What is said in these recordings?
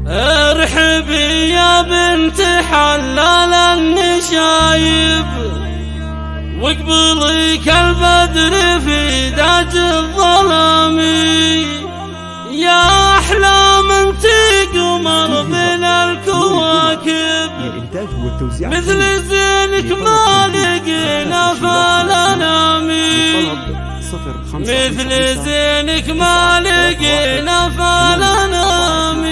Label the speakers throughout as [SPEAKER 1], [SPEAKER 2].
[SPEAKER 1] ارحبي يا بنت حلال النشايب، واقبلي كالبدر في داج الظلام. يا أحلام انت قمر بين الكواكب، مثل زينك ما لقينا فالأنام. مثل زينك ما لقينا فالأنام.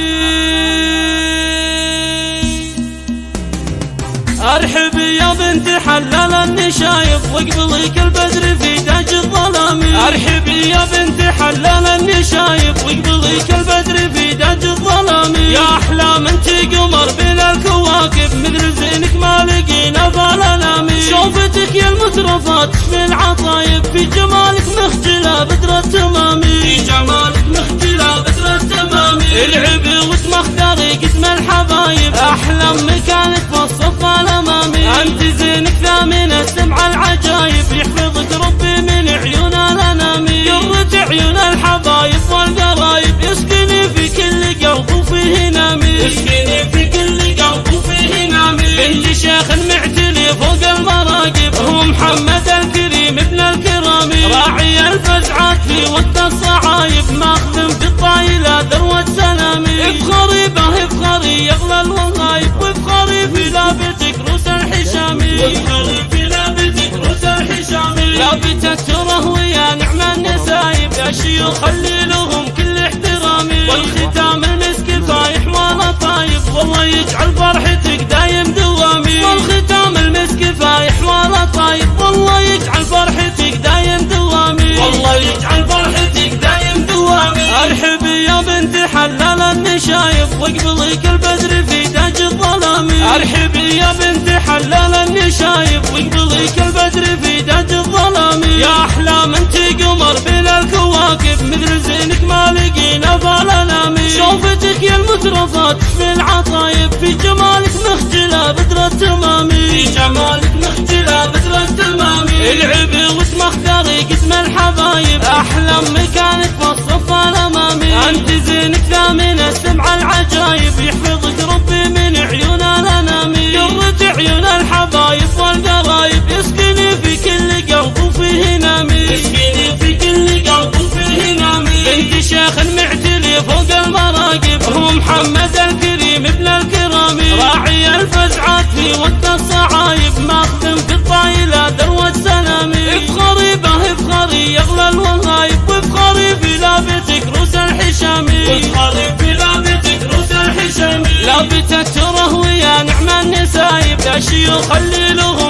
[SPEAKER 1] ارحبي يا بنت حلال النشايب، واقبلي كالبدر في داج الظلام. ارحبي يا بنت حلال النشايب، واقبلي كالبدر في داج الظلام. يا احلام انت قمر بين الكواكب، مثل زينك ما لقينا فالأنام. شوفتك يا المترفات في العطايب، في جمالك مخجلة بدر التمام. في جمالك مخجلة بدر التمام. العبي وتمختاري قسم الحبايب، احلام مكانك في الصف الامامي. انت زينك ثامن السمع العجايب، يحفظك ربي من عيون الانام. قرة عيون الحبايب والقرايب، يسكني في كل قلب وفيه نامي. يسكني في كل قلب وفيه نامي. بنت شيخ معتلي فوق المراقب، هو محمد الكريم ابن الكرام. راعي الفزعات في وقت الصعايب، ماخذ في الطايلة ذروة سلامي. افخري به افخري يغلى الوظايب، وافخري في لابتك روس الحشامي. وافخري في لابتك روس الحشامي. لابتك تره ويا نعم النسايب، يا شيوخ خلي لهم كل احترامي. والختام المسك فايح ولا طايب، والله يجعل فرحتك دايم دوامي. والختام المسك فايح ولا طايب، والله يجعل فرحتك دايم دوامي. والله يجعل فرحتك دايم دوامي. ارحبي يا بنت حلال النشايب، واقبلي كالبدر في داج الظلام. ارحبي يا بنت حلال النشايب، واقبلي كالبدر في داج الظلام. يا احلام انت قمر بين الكواكب، مثل زينك ما لقينا فالأنام. شوفتك يا المترفات في العطايب، في جمالك مخجلة بدر التمام. في جمالك مخجلة بدر التمام. العبي وتمختاري قسم الحبايب، احلام مكانك في الصف الامامي. انت زينك ثامن السمع العجايب، يحفظك ربي من عيون الانام. قرة عيون الحبايب والقرايب، يسكني في كل قلب وفيه نامي. يسكني في كل قلب وفيه نامي. بنت شيخ معتلي فوق المراقب، هو محمد الكريم ابن الكرام. راعي الفزعات في وقت الصعايب، ماخذ في الطايلة ذروة سلامي. افخري به افخري يغلى الوظايب، وافخري في لابتك روس الحشامي. وافخري في لابتك روس الحشامي. لابتك تره ويا نعم النسايب، يا شيوخ خلي لهم